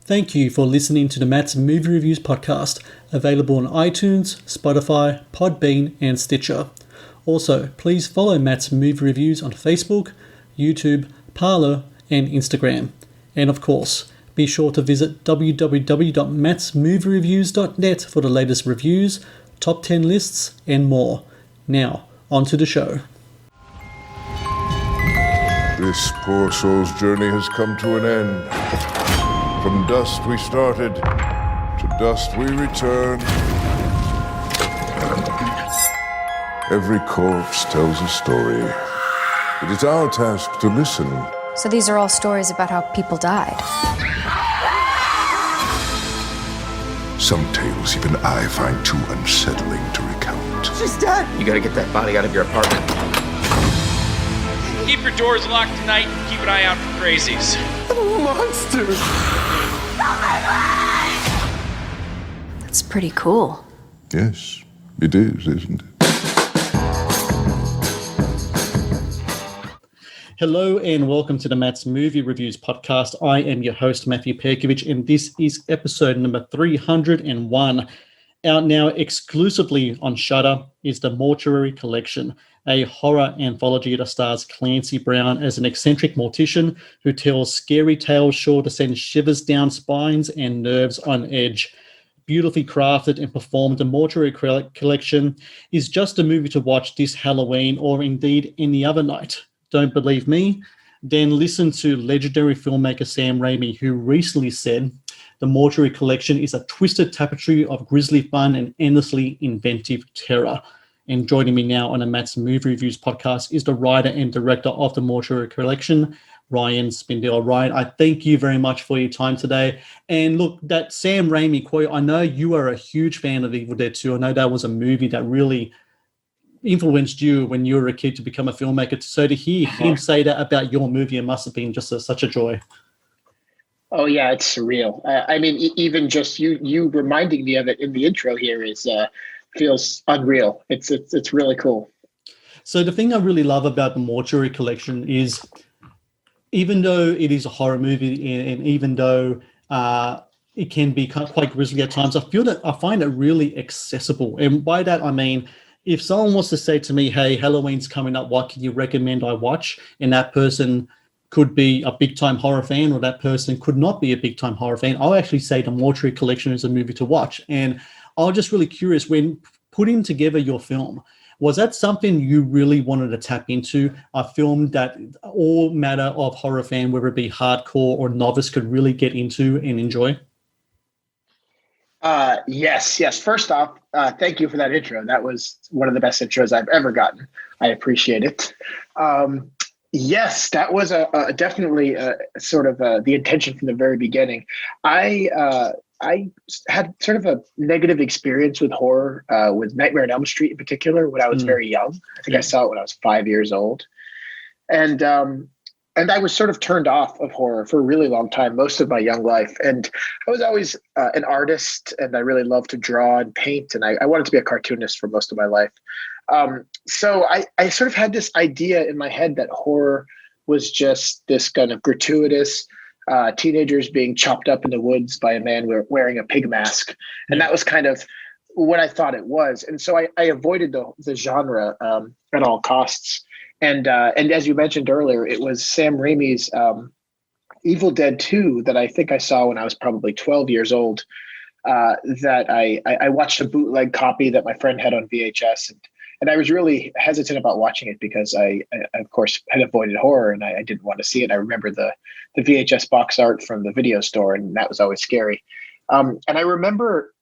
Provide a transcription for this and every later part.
Thank you for listening to the Matt's Movie Reviews podcast, available on iTunes, Spotify, Podbean, and Stitcher. Also, please follow Matt's Movie Reviews on Facebook, YouTube, Parler, and Instagram. And of course, be sure to visit www.mattsmoviereviews.net for the latest reviews, top 10 lists, and more. Now, on to the show. This poor soul's journey has come to an end. From dust we started, to dust we return. Every corpse tells a story. It is our task to listen. So these are all stories about how people died. Some tales even I find too unsettling to recount. She's dead! You gotta get that body out of your apartment. Keep your doors locked tonight and keep an eye out for crazies. Monsters! That's pretty cool. Yes, it is, isn't it? Hello and welcome to the Matt's Movie Reviews podcast. I am your host, Matthew Pejkovic, and this is episode number 301. Out now exclusively on Shudder is the Mortuary Collection, a horror anthology that stars Clancy Brown as an eccentric mortician who tells scary tales sure to send shivers down spines and nerves on edge. Beautifully crafted and performed, the Mortuary Collection is just a movie to watch this Halloween or indeed any other night. Don't believe me? Then listen to legendary filmmaker Sam Raimi, who recently said, "The Mortuary Collection is a twisted tapestry of grisly fun and endlessly inventive terror." And joining me now on the Matt's Movie Reviews podcast is the writer and director of the Mortuary Collection, Ryan Spindell. Ryan, I thank you very much for your time today. And look, that Sam Raimi quote, I know you are a huge fan of Evil Dead 2. I know that was a movie that really influenced you when you were a kid to become a filmmaker. So to hear him say that about your movie, it must have been just such a joy. Oh yeah, it's surreal. I mean, even just you reminding me of it in the intro here is feels unreal. It's really cool. So the thing I really love about the Mortuary Collection is, even though it is a horror movie and even though it can be quite grisly at times, I find it really accessible. And by that I mean, if someone wants to say to me, "Hey, Halloween's coming up, what can you recommend I watch?" and that person could be a big-time horror fan or that person could not be a big-time horror fan, I'll actually say the Mortuary Collection is a movie to watch. And I was just really curious, when putting together your film, was that something you really wanted to tap into, a film that all matter of horror fan, whether it be hardcore or novice, could really get into and enjoy? Yes. First off, thank you for that intro. That was one of the best intros I've ever gotten. I appreciate it. Yes, that was definitely sort of the intention from the very beginning. I had sort of a negative experience with horror, with Nightmare on Elm Street in particular, when I was very young. I think I saw it when I was 5 years old. And I was sort of turned off of horror for a really long time, most of my young life. And I was always an artist, and I really loved to draw and paint. And I wanted to be a cartoonist for most of my life. So I sort of had this idea in my head that horror was just this kind of gratuitous teenagers being chopped up in the woods by a man wearing a pig mask. And that was kind of what I thought it was. And so I avoided the genre at all costs. And as you mentioned earlier, it was Sam Raimi's Evil Dead 2 that I think I saw when I was probably 12 years old, that I watched a bootleg copy that my friend had on VHS. And I was really hesitant about watching it because I of course, had avoided horror and I didn't want to see it. I remember the VHS box art from the video store, and that was always scary. And I remember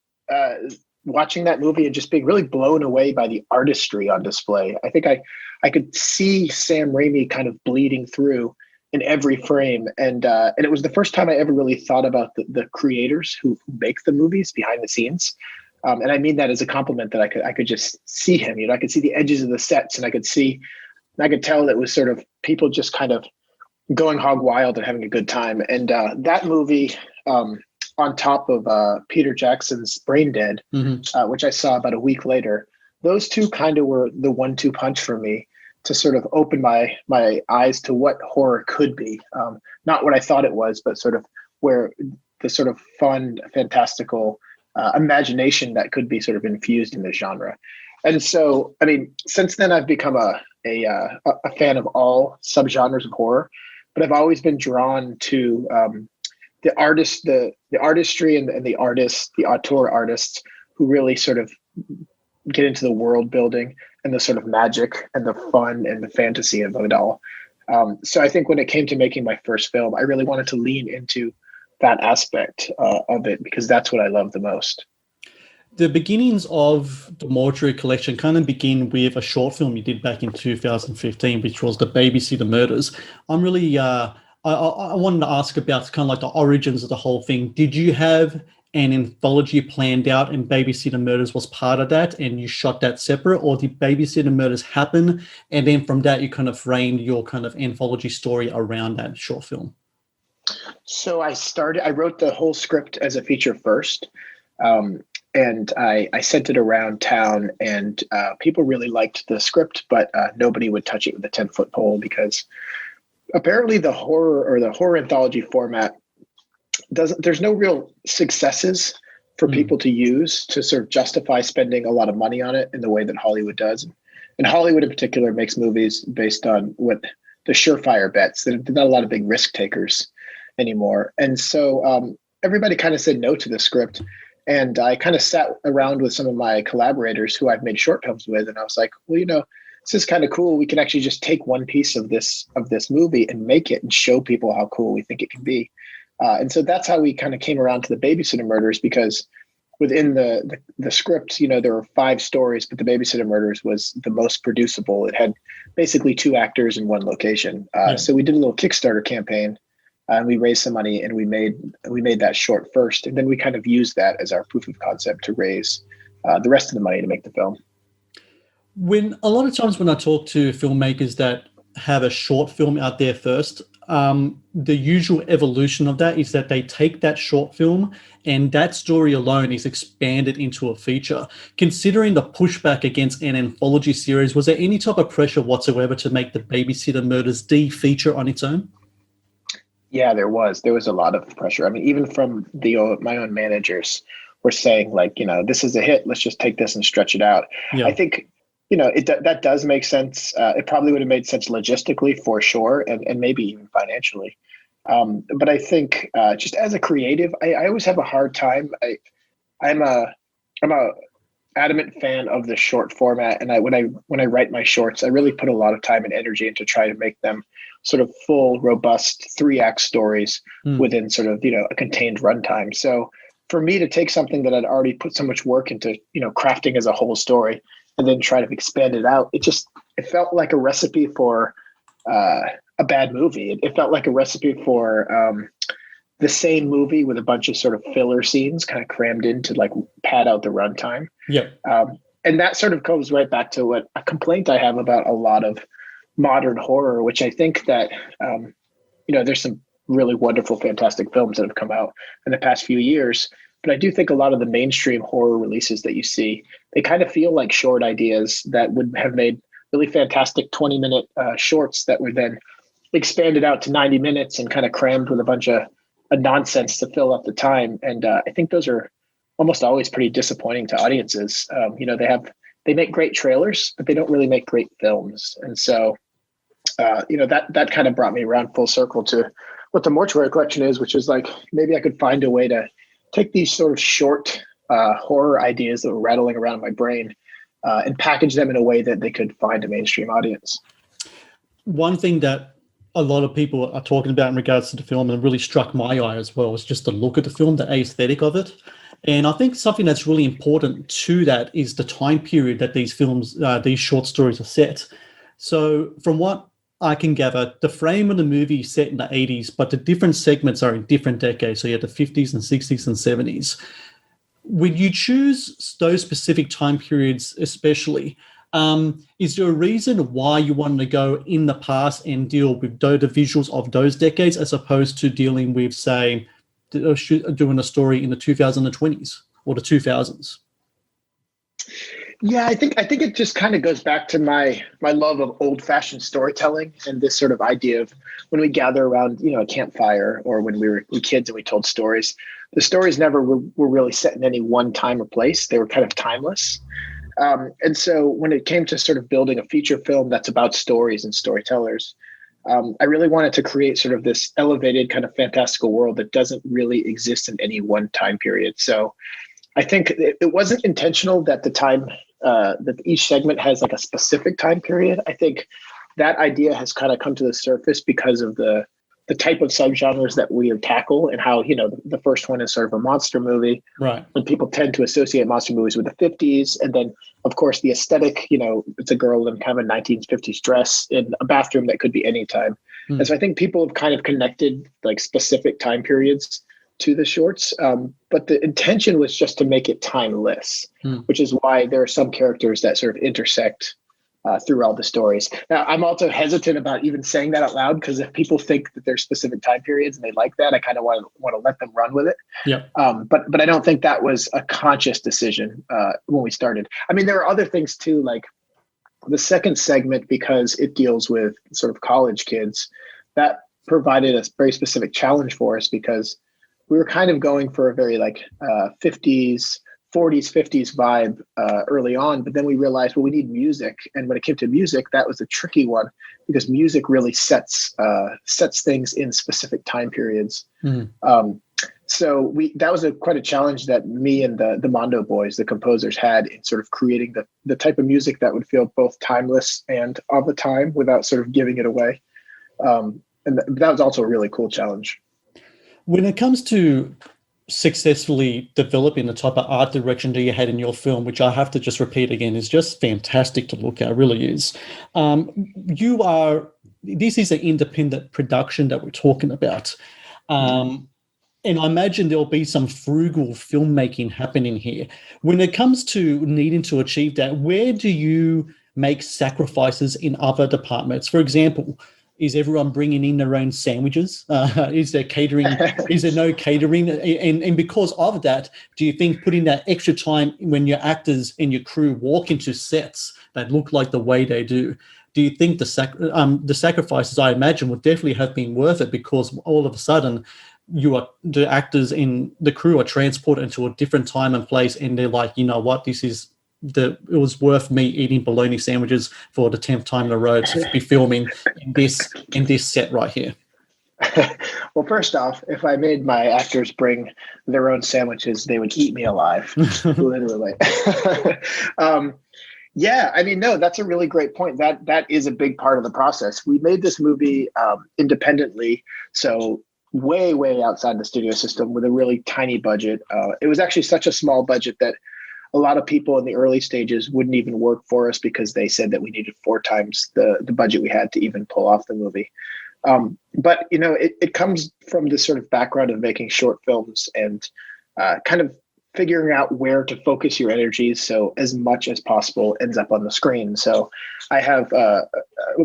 watching that movie and just being really blown away by the artistry on display. I think I could see Sam Raimi kind of bleeding through in every frame. And it was the first time I ever really thought about the creators who make the movies behind the scenes. And I mean that as a compliment, that I could just see him, I could see the edges of the sets, and I could tell that it was sort of people just kind of going hog wild and having a good time. And that movie, on top of Peter Jackson's Brain Dead, which I saw about a week later, those two kind of were the 1-2 punch for me to sort of open my eyes to what horror could be. Not what I thought it was, but sort of where the sort of fun, fantastical imagination that could be sort of infused in the genre. And so, I mean, since then I've become a fan of all subgenres of horror, but I've always been drawn to the artistry and the artists, the auteur artists who really sort of get into the world building and the sort of magic and the fun and the fantasy of it all. So I think when it came to making my first film, I really wanted to lean into that aspect of it because that's what I love the most. The beginnings of the Mortuary Collection kind of begin with a short film you did back in 2015, which was the Babysitter Murders. I'm really, I wanted to ask about kind of like the origins of the whole thing. Did you have an anthology planned out and Babysitter Murders was part of that and you shot that separate, or did Babysitter Murders happen and then from that you kind of framed your kind of anthology story around that short film? So I wrote the whole script as a feature first. And I sent it around town and people really liked the script, but nobody would touch it with a 10-foot pole because apparently the horror anthology format there's no real successes for people to use to sort of justify spending a lot of money on it in the way that Hollywood does. And Hollywood in particular makes movies based on what the surefire bets. There's not a lot of big risk takers anymore. And so everybody kind of said no to the script. And I kind of sat around with some of my collaborators who I've made short films with. And I was like, well, this is kind of cool. We can actually just take one piece of this movie and make it and show people how cool we think it can be. And so that's how we kind of came around to the Babysitter Murders, because within the script, there were 5 stories, but the Babysitter Murders was the most producible. It had basically 2 actors in one location. So we did a little Kickstarter campaign. And we raised some money and we made that short first. And then we kind of used that as our proof of concept to raise the rest of the money to make the film. When a lot of times when I talk to filmmakers that have a short film out there first, the usual evolution of that is that they take that short film and that story alone is expanded into a feature. Considering the pushback against an anthology series, was there any type of pressure whatsoever to make the Babysitter Murders D feature on its own? Yeah, there was a lot of pressure. I mean, even from my own managers were saying like, this is a hit. Let's just take this and stretch it out. Yeah. I think, that does make sense. It probably would have made sense logistically for sure. And maybe even financially. But I think just as a creative, I always have a hard time. I'm a adamant fan of the short format. And when I write my shorts, I really put a lot of time and energy into trying to make them sort of full, robust 3-act stories within sort of, a contained runtime. So for me to take something that I'd already put so much work into, crafting as a whole story and then try to expand it out, it felt like a recipe for a bad movie. It felt like a recipe for the same movie with a bunch of sort of filler scenes kind of crammed in to like pad out the runtime. Yeah. And that sort of goes right back to what a complaint I have about a lot of modern horror, which I think that, there's some really wonderful, fantastic films that have come out in the past few years. But I do think a lot of the mainstream horror releases that you see, they kind of feel like short ideas that would have made really fantastic 20-minute shorts that were then expanded out to 90 minutes and kind of crammed with a bunch of nonsense to fill up the time. And I think those are almost always pretty disappointing to audiences. They make great trailers, but they don't really make great films. And so, that kind of brought me around full circle to what the Mortuary Collection is, which is like, maybe I could find a way to take these sort of short horror ideas that were rattling around in my brain and package them in a way that they could find a mainstream audience. One thing that a lot of people are talking about in regards to the film and really struck my eye as well was just the look of the film, the aesthetic of it. And I think something that's really important to that is the time period that these films, these short stories are set. So from what I can gather, the frame of the movie is set in the 80s, but the different segments are in different decades. So you have the 50s and 60s and 70s. When you choose those specific time periods especially, is there a reason why you wanted to go in the past and deal with the visuals of those decades as opposed to dealing with, say, doing a story in the 2020s or the 2000s? Yeah, I think it just kind of goes back to my love of old-fashioned storytelling and this sort of idea of when we gather around, a campfire or when we were kids and we told stories. the stories never were really set in any one time or place. They were kind of timeless. And so when it came to sort of building a feature film that's about stories and storytellers, I really wanted to create sort of this elevated kind of fantastical world that doesn't really exist in any one time period. So I think it wasn't intentional that the time that each segment has like a specific time period. I think that idea has kind of come to the surface because of the type of subgenres that we tackle and how, the first one is sort of a monster movie. Right. And people tend to associate monster movies with the 50s. And then, of course, the aesthetic, it's a girl in kind of a 1950s dress in a bathroom that could be any time. And so I think people have kind of connected like specific time periods to the shorts. But the intention was just to make it timeless, which is why there are some characters that sort of intersect through all the stories. Now, I'm also hesitant about even saying that out loud because if people think that there's specific time periods and they like that, I kind of want to let them run with it. Yeah. But I don't think that was a conscious decision when we started. I mean, there are other things too, like the second segment, because it deals with sort of college kids, that provided a very specific challenge for us because we were kind of going for a very like 50s, 40s, 50s vibe early on, but then we realized, well, we need music. And when it came to music, that was a tricky one because music really sets things in specific time periods. So that was quite a challenge that me and the Mondo boys, the composers, had in sort of creating the type of music that would feel both timeless and of the time without sort of giving it away. And that was also a really cool challenge. When it comes to successfully developing the type of art direction that you had in your film, which I have to just repeat again, is just fantastic to look at, it really is. This is an independent production that we're talking about. And I imagine there'll be some frugal filmmaking happening here. When it comes to needing to achieve that, where do you make sacrifices in other departments? For example, is everyone bringing in their own sandwiches? Is there catering? Is there no catering? And because of that, do you think putting that extra time when your actors and your crew walk into sets that look like the way they do you think the sacrifices, I imagine, would definitely have been worth it because all of a sudden the actors in the crew are transported into a different time and place and they're like, you know what, it was worth me eating bologna sandwiches for the 10th time in a row to be filming in this set right here. Well, first off, if I made my actors bring their own sandwiches, they would eat me alive, literally. Yeah, I mean, no, that's a really great point. That is a big part of the process. We made this movie independently, so way, way outside the studio system with a really tiny budget. It was actually such a small budget that a lot of people in the early stages wouldn't even work for us because they said that we needed 4 times the budget we had to even pull off the movie. But, it comes from this sort of background of making short films and kind of figuring out where to focus your energies so as much as possible ends up on the screen. So I have a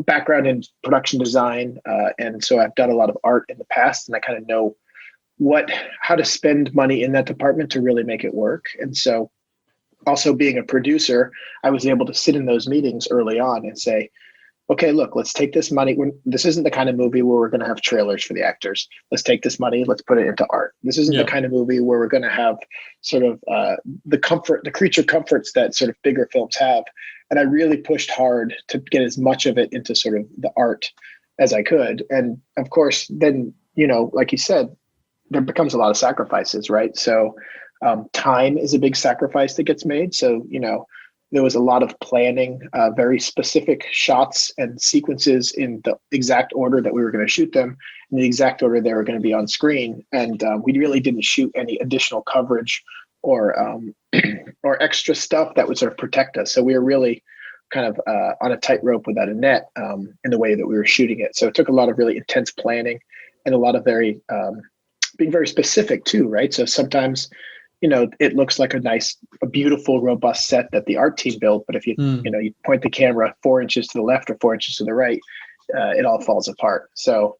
background in production design, and so I've done a lot of art in the past, and I kind of know how to spend money in that department to really make it work. And so also being a producer, I was able to sit in those meetings early on and say, okay, look, let's take this money. This isn't the kind of movie where we're going to have trailers for the actors. Let's take this money, let's put it into art. This isn't the kind of movie where we're going to have sort of the creature comforts that sort of bigger films have. And I really pushed hard to get as much of it into sort of the art as I could. And of course, then, like you said, there becomes a lot of sacrifices, right? So time is a big sacrifice that gets made. So, there was a lot of planning, very specific shots and sequences in the exact order that we were going to shoot them, in the exact order they were going to be on screen. And we really didn't shoot any additional coverage or extra stuff that would sort of protect us. So we were really kind of on a tightrope without a net in the way that we were shooting it. So it took a lot of really intense planning and a lot of being very specific too, right? So sometimes it looks like a beautiful, robust set that the art team built. But if you point the camera 4 inches to the left or 4 inches to the right, it all falls apart. So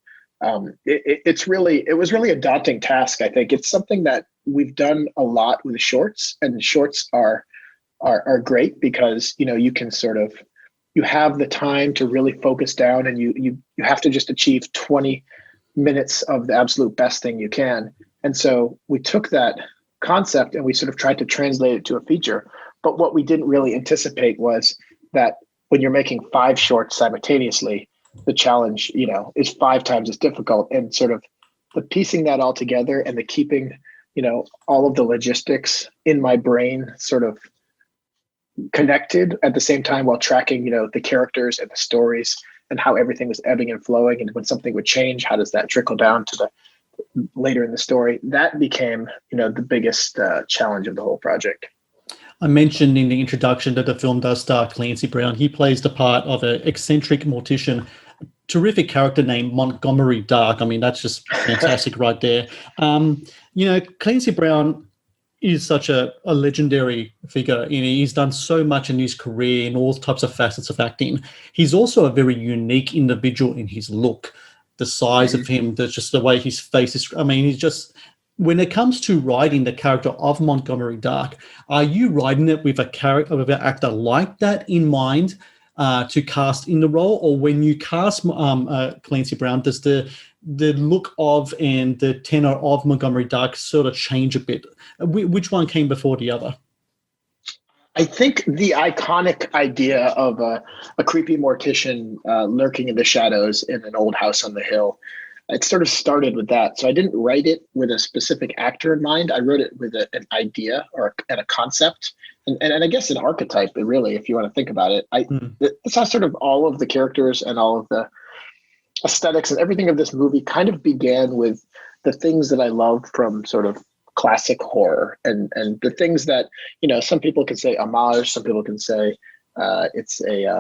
it was really a daunting task. I think it's something that we've done a lot with shorts, and shorts are great because, you can you have the time to really focus down, and you have to just achieve 20 minutes of the absolute best thing you can. And so we took that concept and we sort of tried to translate it to a feature. But what we didn't really anticipate was that when you're making 5 shorts simultaneously, the challenge, is 5 times as difficult. And sort of the piecing that all together and the keeping, all of the logistics in my brain sort of connected at the same time while tracking, the characters and the stories and how everything was ebbing and flowing. And when something would change, how does that trickle down to the later in the story? That became, the biggest challenge of the whole project. I mentioned in the introduction that the film does star Clancy Brown. He plays the part of an eccentric mortician, terrific character named Montgomery Dark. I mean, that's just fantastic right there. Clancy Brown is such a legendary figure. He's done so much in his career in all types of facets of acting. He's also a very unique individual in his look, the size of him, just the way his face is. I mean, he's just, when it comes to writing the character of Montgomery Dark, are you writing it with an actor like that in mind to cast in the role? Or when you cast Clancy Brown, does the look of and the tenor of Montgomery Dark sort of change a bit? Which one came before the other? I think the iconic idea of a creepy mortician lurking in the shadows in an old house on the hill, it sort of started with that. So I didn't write it with a specific actor in mind. I wrote it with an idea and a concept and I guess an archetype, really, if you want to think about it. This has sort of all of the characters and all of the aesthetics and everything of this movie kind of began with the things that I love from sort of classic horror and the things that, some people can say homage, some people can say it's a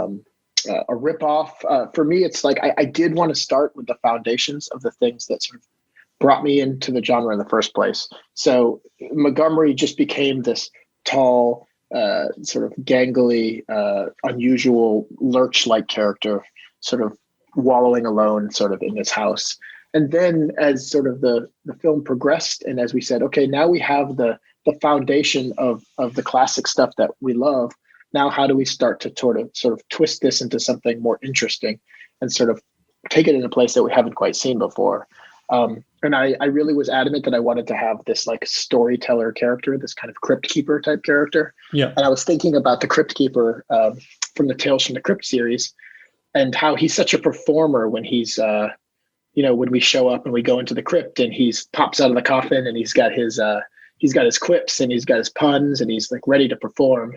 ripoff. For me, it's like I did want to start with the foundations of the things that sort of brought me into the genre in the first place. So Montgomery just became this tall, sort of gangly, unusual lurch-like character, sort of wallowing alone sort of in this house. And then as sort of the film progressed and as we said, okay, now we have the foundation of the classic stuff that we love. Now, how do we start to sort of twist this into something more interesting and sort of take it in a place that we haven't quite seen before? And I really was adamant that I wanted to have this like storyteller character, this kind of crypt keeper type character. Yeah. And I was thinking about the crypt keeper from the Tales from the Crypt series and how he's such a performer when he's, when we show up and we go into the crypt and he's pops out of the coffin and he's got his quips and he's got his puns and he's like ready to perform.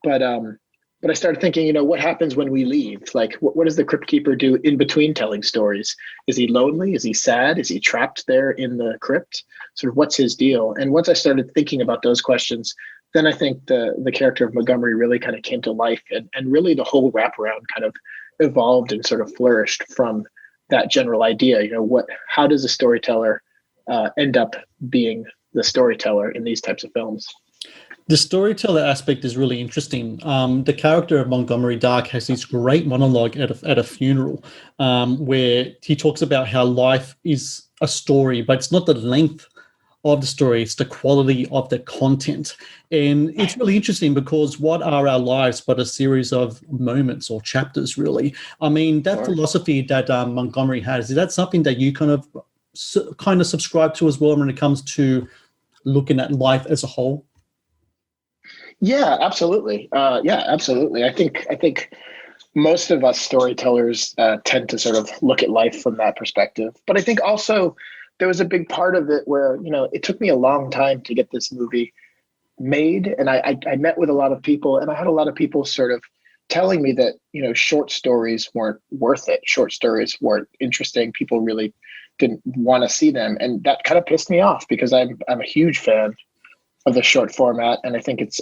But I started thinking, what happens when we leave? Like, what does the crypt keeper do in between telling stories? Is he lonely? Is he sad? Is he trapped there in the crypt? Sort of what's his deal? And once I started thinking about those questions, then I think the character of Montgomery really kind of came to life and really the whole wraparound kind of evolved and sort of flourished from that general idea. How does a storyteller end up being the storyteller in these types of films? The storyteller aspect is really interesting. The character of Montgomery Dark has this great monologue at a funeral where he talks about how life is a story, but it's not the length of the story, it's the quality of the content. And it's really interesting because what are our lives but a series of moments or chapters, really? I mean, that philosophy that Montgomery has, is that something that you kind of subscribe to as well when it comes to looking at life as a whole? Yeah, absolutely. Absolutely. I think most of us storytellers tend to sort of look at life from that perspective. But I think also there was a big part of it where, it took me a long time to get this movie made. And I met with a lot of people and I had a lot of people sort of telling me that, short stories weren't worth it. Short stories weren't interesting. People really didn't want to see them. And that kind of pissed me off because I'm a huge fan of the short format. And I think it's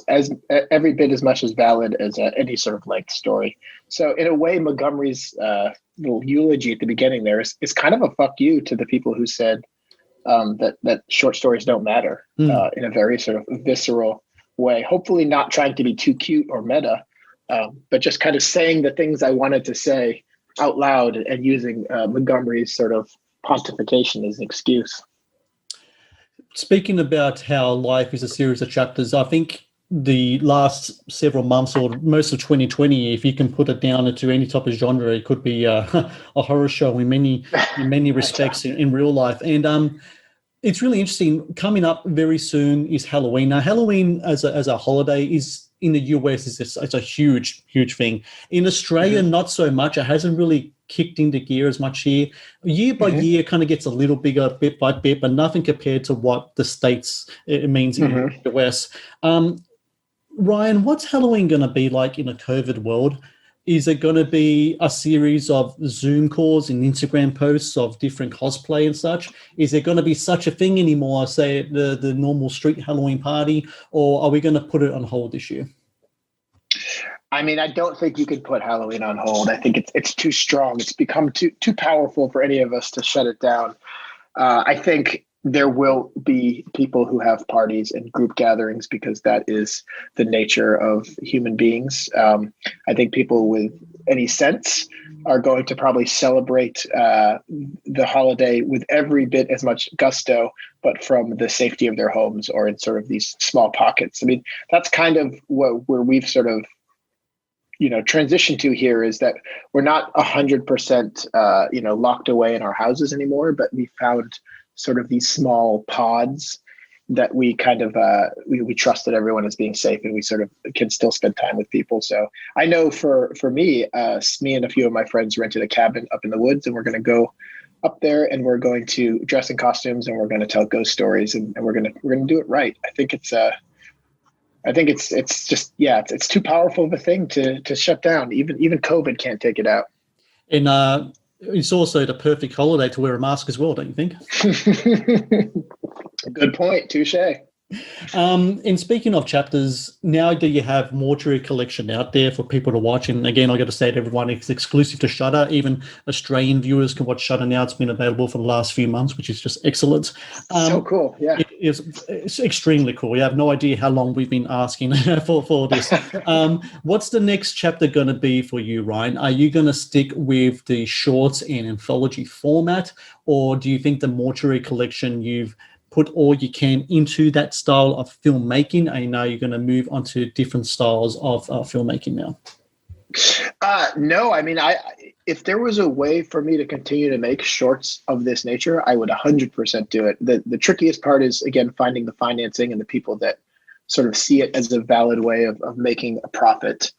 every bit as much as valid as any sort of length story. So in a way, Montgomery's little eulogy at the beginning there is kind of a fuck you to the people who said that short stories don't matter in a very sort of visceral way, hopefully not trying to be too cute or meta, but just kind of saying the things I wanted to say out loud and using Montgomery's sort of pontification as an excuse. Speaking about how life is a series of chapters, I think the last several months or most of 2020, if you can put it down into any type of genre, it could be a horror show in many respects in real life. And It's really interesting. Coming up very soon is Halloween. Now, Halloween as a holiday is in the US it's a huge thing. In Australia, not so much. It hasn't really kicked into gear as much here. Year by year, it kind of gets a little bigger, bit by bit, but nothing compared to what the States it means in the US. Ryan, what's Halloween going to be like in a COVID world? Is it going to be a series of Zoom calls and Instagram posts of different cosplay and such? Is there going to be such a thing anymore, say the normal street Halloween party, or are we going to put it on hold this year? I mean, I don't think you could put Halloween on hold. I think it's too strong. It's become too powerful for any of us to shut it down. I think there will be people who have parties and group gatherings because that is the nature of human beings. I think people with any sense are going to probably celebrate the holiday with every bit as much gusto, but from the safety of their homes or in sort of these small pockets. I mean, that's kind of where we've sort of transition to here is that we're not 100% locked away in our houses anymore, but we found sort of these small pods that we kind of we trust that everyone is being safe and we sort of can still spend time with people. So I know for me and a few of my friends rented a cabin up in the woods, and we're going to go up there and we're going to dress in costumes and we're going to tell ghost stories and we're going to do it right. I think it's just it's too powerful of a thing to shut down. Even COVID can't take it out. And it's also the perfect holiday to wear a mask as well, don't you think? Good point. Touche. And speaking of chapters, now that you have Mortuary Collection out there for people to watch, and again, I got to say to everyone, it's exclusive to Shudder. Even Australian viewers can watch Shudder now. It's been available for the last few months, which is just excellent. So cool, yeah. It's extremely cool. We have no idea how long we've been asking for this. What's the next chapter going to be for you, Ryan? Are you going to stick with the shorts and anthology format, or do you think the Mortuary Collection you've put all you can into that style of filmmaking, and now you're going to move on to different styles of filmmaking now? No, I mean, if there was a way for me to continue to make shorts of this nature, I would 100% do it. The trickiest part is, again, finding the financing and the people that sort of see it as a valid way of making a profit.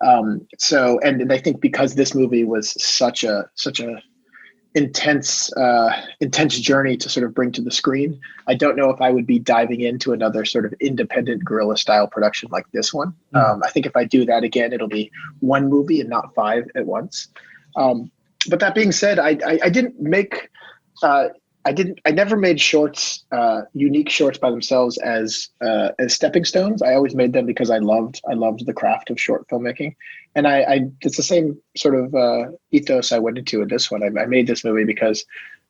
And I think because this movie was such a intense journey to sort of bring to the screen, I don't know if I would be diving into another sort of independent guerrilla style production like this one. I think if I do that again, it'll be one movie and not 5 at once. But that being said, I never made shorts, unique shorts by themselves as stepping stones. I always made them because I loved the craft of short filmmaking. And it's the same sort of ethos I went into in this one. I made this movie because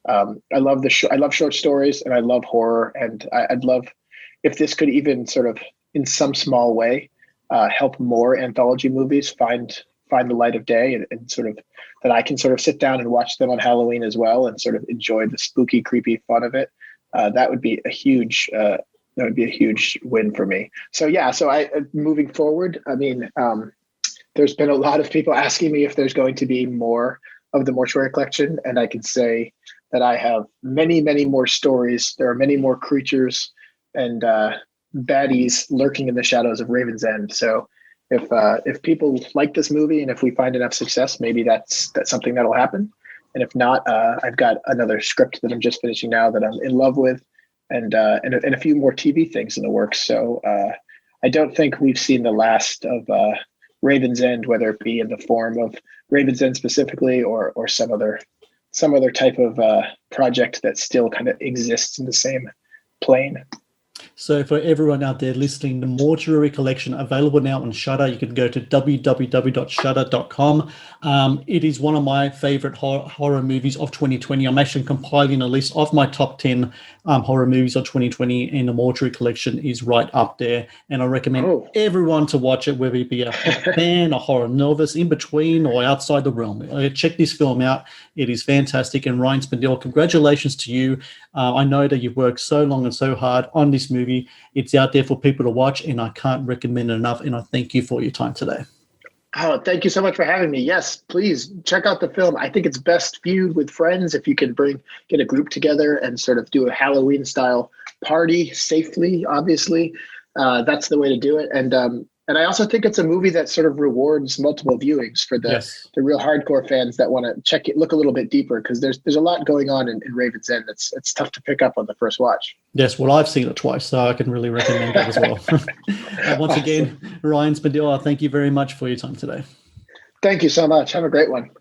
I love short stories and I love horror, and I'd love if this could even sort of in some small way help more anthology movies find the light of day, and sort of that I can sort of sit down and watch them on Halloween as well and sort of enjoy the spooky, creepy fun of it. That would be a huge win for me. So moving forward, I mean, there's been a lot of people asking me if there's going to be more of the Mortuary Collection, and I can say that I have many, many more stories. There are many more creatures and baddies lurking in the shadows of Raven's End. So if people like this movie and if we find enough success, maybe that's something that'll happen. And if not, I've got another script that I'm just finishing now that I'm in love with, and a few more TV things in the works. So I don't think we've seen the last of Raven's End, whether it be in the form of Raven's End specifically or some other type of project that still kind of exists in the same plane. So for everyone out there listening, the Mortuary Collection available now on Shudder. You can go to www.shudder.com. It is one of my favorite horror movies of 2020. I'm actually compiling a list of my top 10 horror movies of 2020, and the Mortuary Collection is right up there. And I recommend everyone to watch it, whether it be a fan, a horror novice, in between, or outside the realm. Check this film out. It is fantastic. And Ryan Spindell, congratulations to you. I know that you've worked so long and so hard on this movie. It's out there for people to watch, and I can't recommend it enough. And I thank you for your time today. Oh, thank you so much for having me. Yes, please check out the film. I think it's best viewed with friends if you can get a group together and sort of do a Halloween style party safely. Obviously, that's the way to do it. And I also think it's a movie that sort of rewards multiple viewings for the real hardcore fans that want to look a little bit deeper, because there's a lot going on in Raven's End it's tough to pick up on the first watch. Yes, well, I've seen it twice, so I can really recommend that as well. Once again, Ryan Spindell, thank you very much for your time today. Thank you so much. Have a great one.